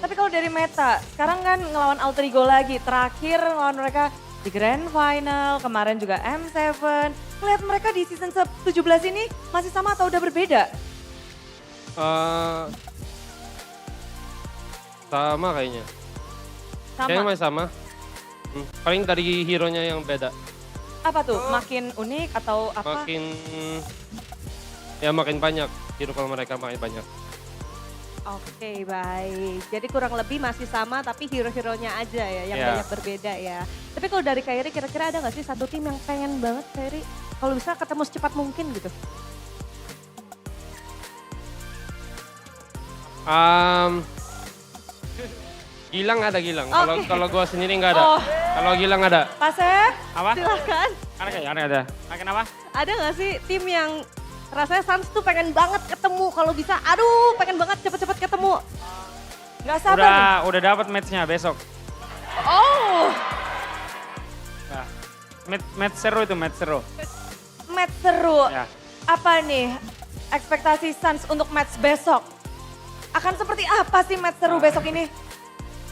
Tapi kalau dari meta, sekarang kan ngelawan Alter Ego lagi. Terakhir ngelawan mereka di Grand Final, kemarin juga M7. Ngeliat mereka di season 17 ini masih sama atau udah berbeda? sama kayaknya. Sama. Kayaknya masih sama. Paling dari hero-nya yang beda. Apa tuh? Makin unik atau apa? Makin banyak. Hero kalau mereka makin banyak. Oke, baik. Jadi kurang lebih masih sama tapi hero-heronya aja ya yang Iya. banyak berbeda ya. Tapi kalau dari Kairi kira-kira ada nggak sih satu tim yang pengen banget Kairi kalau bisa ketemu secepat mungkin gitu? Gilang ada Gilang. Oke. Kalau gua sendiri nggak ada. Oh. Kalau Gilang ada. Pasep, Apa? silahkan. Ada. Kenapa? Ada nggak sih tim yang rasanya Suns tuh pengen banget ketemu kalau bisa, aduh pengen banget cepet-cepet ketemu. Nggak sabar nih. Udah dapat match-nya besok. Oh, Nah, match seru itu, match seru. match seru. Ya. Apa nih ekspektasi Suns untuk match besok? Akan seperti apa sih match seru besok ini?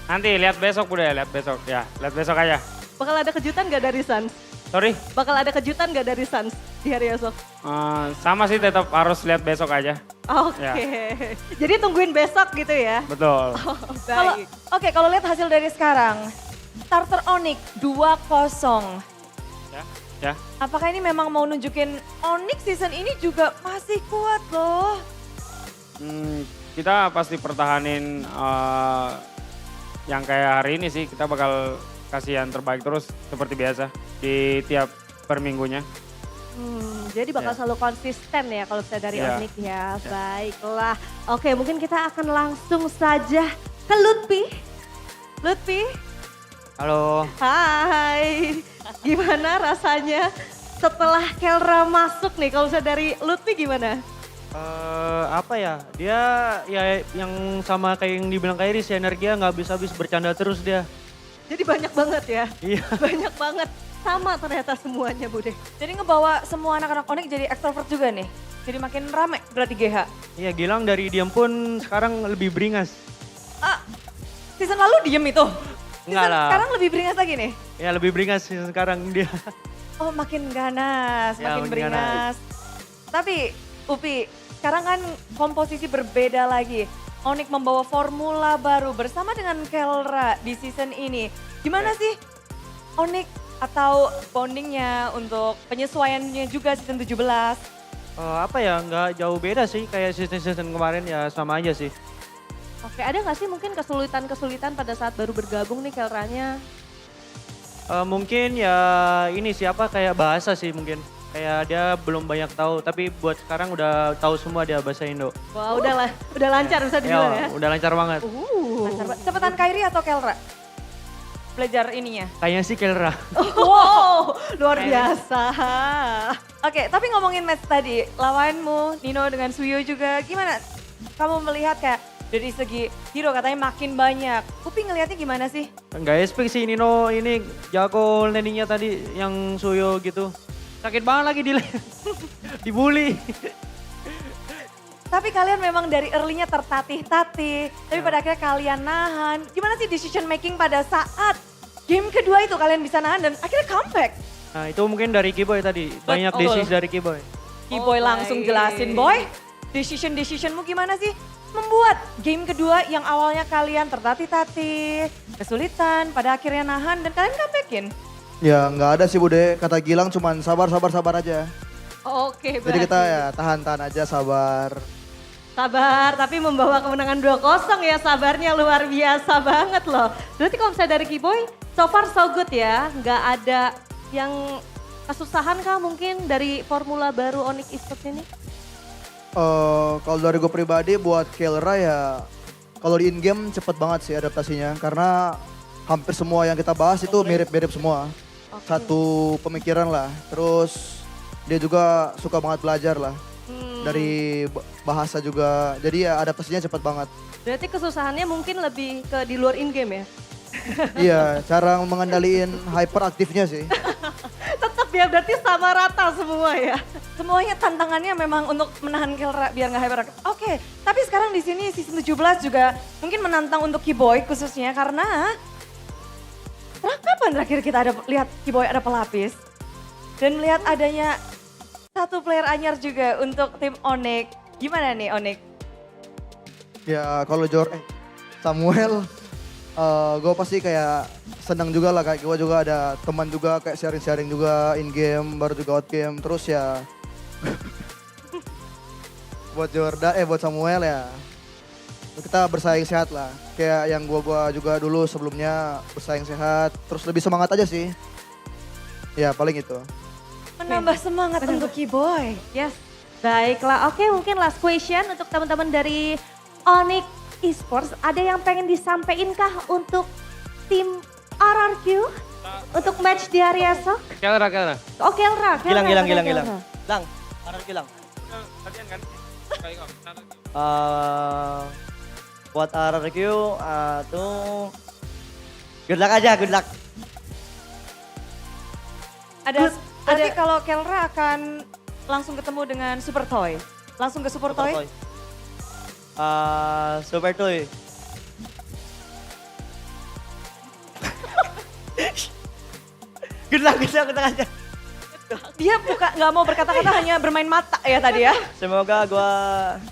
Nanti lihat besok udah, lihat besok. Ya, lihat besok aja. Bakal ada kejutan gak dari Suns? Sorry, Bakal ada kejutan gak dari Suns di hari esok? sama sih tetap harus lihat besok aja. Oke, Ya. jadi tungguin besok gitu ya? Betul. Kalau kalau lihat hasil dari sekarang, starter Onyx 2-0. Ya. Apakah ini memang mau nunjukin Onyx season ini juga masih kuat loh? Kita pasti pertahanin yang kayak hari ini sih. Kita bakal kasih yang terbaik terus seperti biasa di tiap per minggunya. Jadi bakal Ya. selalu konsisten ya kalau bisa dari Ya. Onyx ya. Baiklah. Oke, mungkin kita akan langsung saja ke Lutfi. Lutfi, Halo, hai. Gimana rasanya setelah Kelra masuk nih? Kalau bisa dari Lutfi gimana? apa ya? Dia ya yang sama kayak yang dibilang Kak Iris, energinya nggak habis-habis, bercanda terus dia. Jadi banyak banget ya? Iya. Banyak banget. Sama ternyata semuanya Bude. Jadi ngebawa semua anak-anak Onyx jadi extrovert juga nih? Jadi makin rame berarti GH? Iya, Gilang dari diam pun sekarang lebih beringas. Ah, season lalu diem itu? Enggak lah. Sekarang lebih beringas lagi nih? Ya lebih beringas sih sekarang dia. Oh makin ganas, Ya, makin makin beringas. Tapi Upi, sekarang kan komposisi berbeda lagi. Onyx membawa formula baru bersama dengan Kelra di season ini. Gimana sih Onyx atau bondingnya untuk penyesuaiannya juga season 17? Apa ya, nggak jauh beda sih kayak season kemarin, ya sama aja sih. Oke, ada nggak sih mungkin kesulitan-kesulitan pada saat baru bergabung nih Kelranya? Mungkin ya ini siapa kayak bahasa sih mungkin. Kayak dia belum banyak tahu, tapi buat sekarang udah tahu semua dia bahasa Indo. Wah, udah lancar bisa dibilang ya. Udah lancar banget. Lancar banget. Cepetan Kairi atau Kelra? Belajar ininya. Kayaknya sih Kelra. Wow, luar biasa. Oke, tapi ngomongin match tadi, lawanmu Nino dengan Suyo juga gimana? Kamu melihat kayak dari segi hero katanya makin banyak. Upi ngelihatnya gimana sih? Nggak expect sih Nino ini jago landingnya tadi yang Suyo gitu. Sakit banget lagi dibully. Tapi kalian memang dari early-nya tertatih-tatih, tapi pada akhirnya kalian nahan. Gimana sih decision making pada saat game kedua itu kalian bisa nahan dan akhirnya comeback? Nah itu mungkin dari Kiboy tadi, banyak Betul. decision dari Kiboy. Kiboy langsung jelasin, boy. Decisionmu gimana sih? Membuat game kedua yang awalnya kalian tertatih-tatih, kesulitan, pada akhirnya nahan dan kalian comebackin. Ya nggak ada sih Bude, kata Gilang cuman sabar aja. Oke, Jadi kita ya tahan-tahan aja, sabar. Sabar, tapi membawa kemenangan 2-0 ya, sabarnya luar biasa banget loh. Berarti kalau misalnya dari Kiboy, so far so good ya, nggak ada yang kesusahan kah mungkin dari formula baru Onyx Esports ini? Kalau dari gue pribadi buat Kelra ya, kalau di in game cepet banget sih adaptasinya, karena hampir semua yang kita bahas itu mirip-mirip semua. Oke. Satu pemikiran lah, terus dia juga suka banget belajar lah. Dari bahasa juga, jadi ya adaptasinya cepet banget. Berarti kesusahannya mungkin lebih ke di luar in game ya? Iya, cara mengendaliin hyperaktifnya sih. Tetap biar berarti sama rata semua ya. Semuanya tantangannya memang untuk menahan Kelra biar nggak hyper. Oke, tapi sekarang di sini season 17 juga mungkin menantang untuk Keyboy khususnya karena kapan terakhir kita ada lihat Keyboy ada pelapis dan melihat adanya satu player anyar juga untuk tim Onyx. Gimana nih Onyx? Ya kalau Samuel, gue pasti kayak senang juga lah, kayak gue juga ada teman juga kayak sharing-sharing juga in game, baru juga out game, terus ya buat buat Samuel ya kita bersaing sehat lah, kayak yang gua juga dulu sebelumnya bersaing sehat, terus lebih semangat aja sih, ya paling itu. Menambah semangat untuk Keyboy. Yes. Baiklah, oke mungkin last question untuk teman-teman dari Onyx Esports. Ada yang pengen disampaikan kah untuk tim RRQ untuk match di hari esok? Kelra. Oh Kelra. Gilang. Kelra. Lang, harus Gilang. Latihan kan? Buat RRQ tuh good luck aja, good luck. Ada kalau Kelra akan langsung ketemu dengan Super Toy. Langsung ke Super Toy. Super Toy. Good luck aja. Dia nggak mau berkata-kata hanya bermain mata ya tadi ya. Semoga gua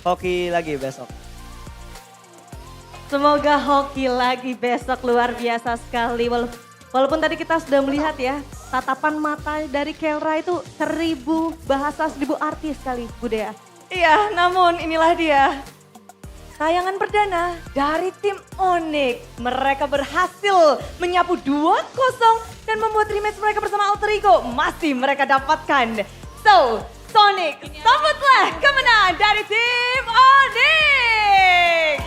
hoki lagi besok. Semoga hoki lagi besok luar biasa sekali. Walaupun tadi kita sudah melihat ya, tatapan mata dari Kelra itu 1000 bahasa 1000 arti sekali, Budaya. Iya, namun inilah dia. Tayangan perdana dari tim Onyx. Mereka berhasil menyapu 2-0 dan membuat rematch mereka bersama Alter Ego masih mereka dapatkan. So, Sonic, sambutlah kemenangan dari tim Onyx.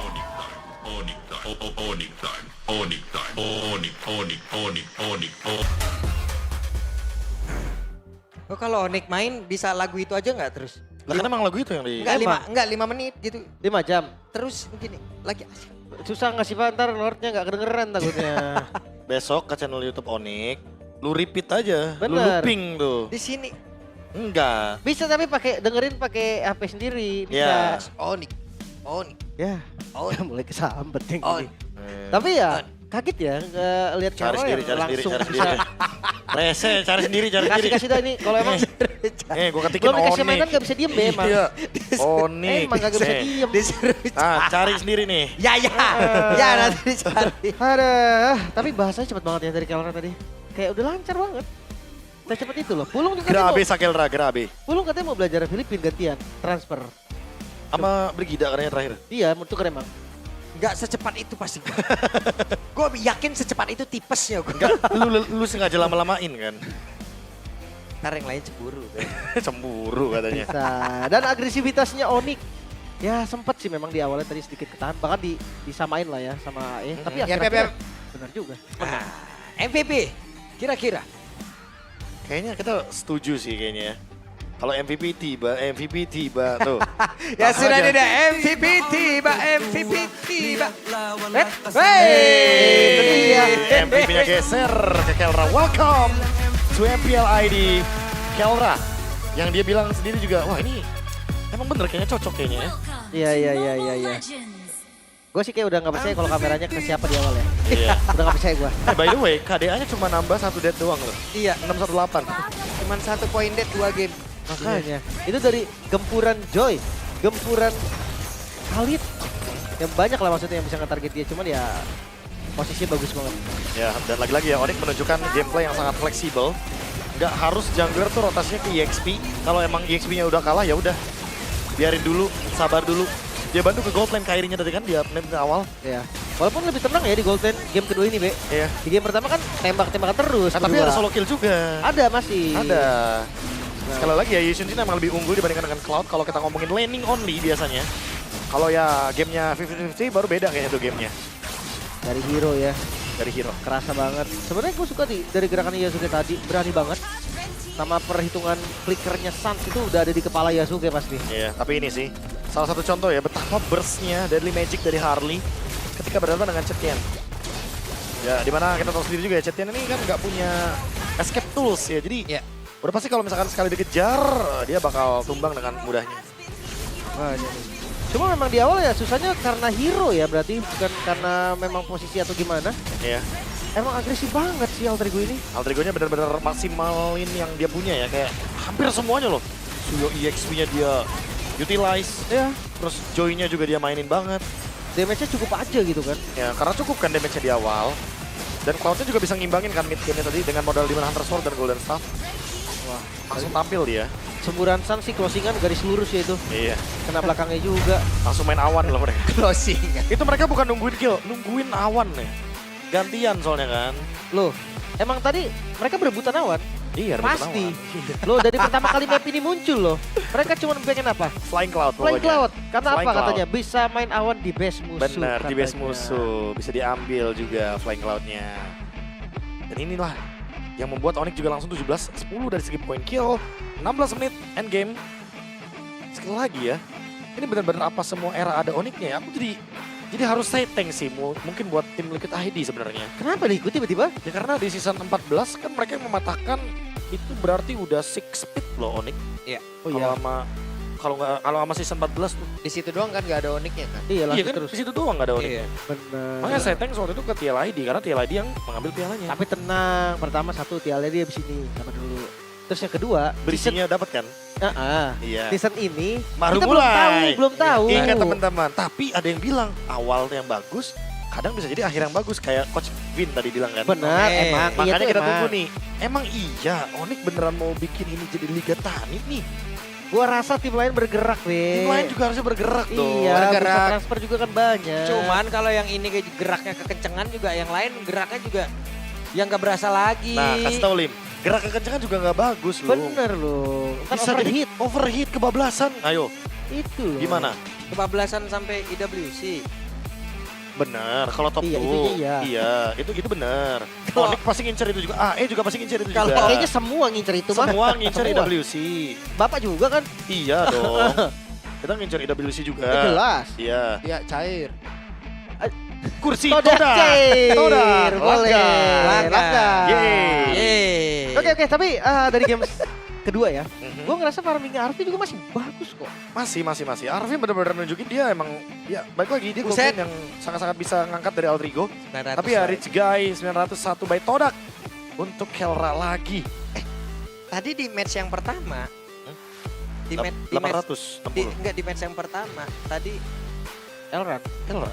Oh, kalau Onyx main bisa lagu itu aja nggak terus? Lah kan emang lagu itu yang di... Enggak 5 menit gitu. 5 jam. Terus mungkin lagi asik. Susah ngasih ntar Lordnya nggak kedengeran takutnya. Besok ke channel YouTube Onyx, lu repeat aja, lu Bener. looping tuh. Di sini Enggak. Bisa tapi dengerin pakai HP sendiri. Ya. Bisa. Onyx. Ya. Mulai kesambet yang Oh. gini. Tapi ya kaget ya lihat Cari Kelra sendiri, yang cari sendiri, langsung cari bisa. sendiri. Rese, cari sendiri. Kasih dah ini kalau emang Gue ketikin belum dikasih Onyx. mainan gak bisa diem be emang. Iya. Onyx. Emang gak bisa Nih. diem. Cari sendiri nih. Ya nanti dicari. Aduh, tapi bahasanya cepet banget ya dari Kelra tadi. Kayak udah lancar banget. Udah cepet itu loh. Pulung juga Gerabe Sakelra, Gerabe. Pulung katanya mau belajar Filipina gantian, transfer. Sama Brigida katanya terakhir. Iya, tuker emang. Enggak secepat itu pasti. Gue yakin secepat itu tipesnya gue. Enggak, lu sengaja lama-lamain kan. Ntar yang lain cemburu. Cemburu katanya. Bisa. Dan agresivitasnya Onyx. Ya sempet sih memang di awalnya tadi sedikit ketahan. Bahkan disamain lah ya sama Tapi Yap. akhirnya benar juga. MVP kira-kira. Kayaknya kita setuju sih kayaknya. Kalau MVP tiba tuh. Ya Langsung sudah aja. ada MVP tiba. Itu dia. MVP-nya geser ke Kelra. Welcome to MPL ID Kelra. Yang dia bilang sendiri juga, wah ini emang bener kayaknya cocok kayaknya ya. Iya. Gue sih kayak udah gak percaya kalau kameranya ke siapa di awal ya. Iya. Udah gak percaya gue. By the way, KDA-nya cuma nambah 1 dead doang loh. Iya. 618. Cuman 1 poin dead 2 game. Makanya. Itu dari gempuran Joy. Gempuran Khalid. Yang banyak lah maksudnya yang bisa nge-target dia. Cuman ya posisinya bagus banget. Ya, dan lagi-lagi ya Onyx menunjukkan gameplay yang sangat fleksibel. Nggak harus jungler tuh rotasinya ke EXP. Kalau emang EXP-nya udah kalah ya udah. Biarin dulu, sabar dulu. Dia bantu ke gold lane Kairinya tadi kan dia menit awal. Ya. Walaupun lebih tenang ya di Gold Lane game kedua ini, Be. Iya. Di game pertama kan tembak-tembakan terus. Nah, tapi berdua. ada solo kill juga. Ada masih. Ada. Sekali lagi ya Yushin Jin emang lebih unggul dibandingkan dengan Cloud kalau kita ngomongin laning only biasanya. Kalau ya gamenya 50-50 baru beda kayaknya tuh gamenya. Dari hero ya. Dari hero. Kerasa banget. Sebenarnya gue suka dari gerakan Yasuke tadi. Berani banget. Sama perhitungan flickernya Sans itu udah ada di kepala Yasuke pasti. Iya, tapi ini sih salah satu contoh ya betapa burst-nya Deadly Magic dari Harley ketika berhadapan dengan Chetien. Ya, dimana kita tahu sendiri juga ya Chetien ini kan nggak punya escape tools ya, jadi Udah pasti kalau misalkan sekali dikejar, dia bakal tumbang dengan mudahnya. Cuma memang di awal ya susahnya karena hero ya berarti bukan karena memang posisi atau gimana. Iya. Emang agresif banget sih Alter Ego ini. Alter Ego-nya benar-benar maksimalin yang dia punya ya, kayak hampir semuanya loh. Suyo EXP-nya dia utilize, Ya, terus Joy-nya juga dia mainin banget. damage-nya cukup aja gitu kan. Ya, karena cukup kan damage-nya di awal. Dan Cloud-nya juga bisa ngimbangin kan mid game-nya tadi dengan modal Demon Hunter Sword dan Golden Staff. Wah, langsung tampil dia. Semburan Sang sih closingan garis lurus ya itu. Iya, Kena belakangnya juga. langsung main awan loh mereka. Closing. Itu mereka bukan nungguin kill, nungguin awan nih. Gantian soalnya kan. Loh, emang tadi mereka berebutan awan? Iya, rebutan Pasti. awan. Loh, dari pertama kali map ini muncul loh. Mereka cuma pengen apa? Flying Cloud Flying pokoknya. Cloud. Karena Flying apa Cloud. katanya? Bisa main awan di base musuh. Bener, di base katanya. musuh. Bisa diambil juga Flying Cloud-nya. Dan inilah yang membuat Onyx juga langsung 17-10 dari segi point kill. 16 menit endgame. Sekali lagi ya, ini benar-benar apa semua era ada Onyx-nya ya. Aku jadi harus say thanks sih mungkin buat tim Liquid ID sebenarnya. Kenapa diikuti tiba-tiba? Ya karena di season 14 kan mereka yang mematahkan itu berarti udah 6 speed loh Onyx. Iya. Oh Kalau iya. kalau sama season 14 tuh. Di situ doang kan gak ada Onyx-nya kan? Iya Iya langsung kan terus. di situ doang gak ada Onyx. Iya. Bener. Makanya saya thanks waktu itu ke TLID karena TLID yang mengambil pialanya. Tapi tenang, pertama satu tialnya dia di sini sama dulu. Terus yang kedua, Berisinya dapat kan? Iya. season ini Baru kita mulai. belum tahu. Ingat teman-teman, tapi ada yang bilang awal yang bagus, kadang bisa jadi akhir yang bagus kayak Coach Vin tadi bilang kan. Benar, Oke. emang. Makanya iya tuh kita emang. tunggu nih. Emang iya, Onyx beneran mau bikin ini jadi Liga Tani nih. Gua rasa tim lain bergerak, Tim lain juga harusnya bergerak dong. Iya, Bergerak. bursa transfer juga kan banyak. Cuman kalau yang ini kayak geraknya kekencengan juga, yang lain geraknya juga yang gak berasa lagi. Nah, kasih tau Lim, gerak kekencangan juga nggak bagus loh. Bener loh. Kan Bisa jadi overheat. overheat kebablasan. Ayo, Itu loh. gimana? Kebablasan sampai IWC. Bener, kalau top Iya, 2. itu iya. Iya, itu bener. Onyx pasti ngincer itu juga. AE juga pasti ngincer itu Kalau juga. Kayaknya semua ngincer itu mah. Semua ngincer Semua. IWC. Bapak juga kan? Iya dong. Kita ngincer IWC juga. Jelas. Iya. Ya cair. Kursi Toda Toda. cair. Toda. Boleh. Langgar. Yeay. Yeay. Oke, tapi dari game kedua ya. Mhm. Gue ngerasa farmingnya Arfi juga masih bagus kok. Masih. Arvin benar-benar nunjukin dia emang ya balik lagi dia Buset. golden yang sangat-sangat bisa ngangkat dari Altrigo. 900 Tapi ya Rich Guy 901 by Todak untuk Kelra lagi. Tadi di match yang pertama. Di match 860. enggak di match yang pertama. Tadi Elran. Kelra.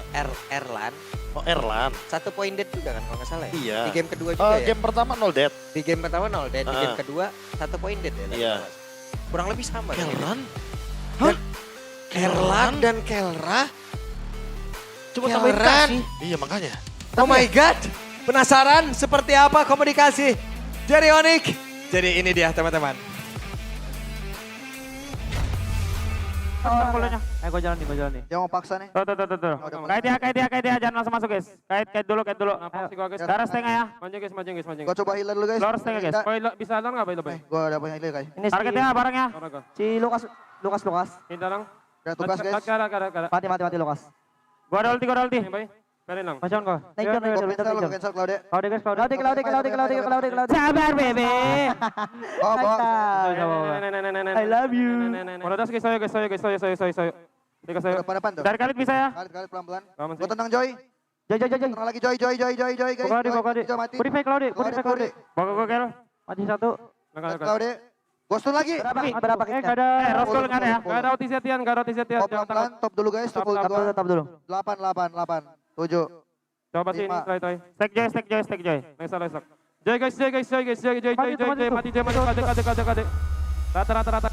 Erlan Oh Erlan. 1 point dead juga kan kalau nggak salah ya. Iya. Di game kedua juga ya. Game pertama 0 dead. Di game pertama 0 dead, di game Ah. kedua 1 point dead ya. Iya. Kurang lebih sama. kan? Kelran? Erlan dan Kelra. Cuma Kelran. tambahin kasih. Iya makanya. Oh my god. Penasaran seperti apa komunikasi dari Onyx? Jadi ini dia teman-teman. Bolanya. Gue jalan nih. Yang mau paksa nih. Tuh. Kait dia, jangan langsung masuk guys. Kait dulu. Apa sih gua guys? Darah setengah ya. Maju guys. Gua coba healer dulu guys. Lo harus setengah guys. Koi bisa lang nggak Bay? Gua ada punya healer guys. Ini si, Targetnya barangnya. si Lukas. Kita lang. Ada tugas guys. Kada. Mati Lukas. Gua ada ulti. Nih Bay. Pelin lang. Macam kau. Gua cancel Claude. Claude. Sabar bebe. Oh, bawah. I love you. Kalau das guys, saya. Depan tuh. Dari Khalid bisa ya. Kali pelan-pelan. Aman Gua sih. tenang Joy. Joy. Tenang lagi Joy guys. Claude. Joy mati. Purify Claude. Bawa gue kel. Mati satu. Claude. Gua stun lagi. Berapa kita? Gak ada. Roscoe nggak ada ya. Gak ada otisetian. Oh, pelan-pelan top dulu guys. Top dulu. Tetap dulu. 8. 7. Coba sini, Lima. try. Stack Joy. Lesak. Joy guys. Mati Joy. Rata.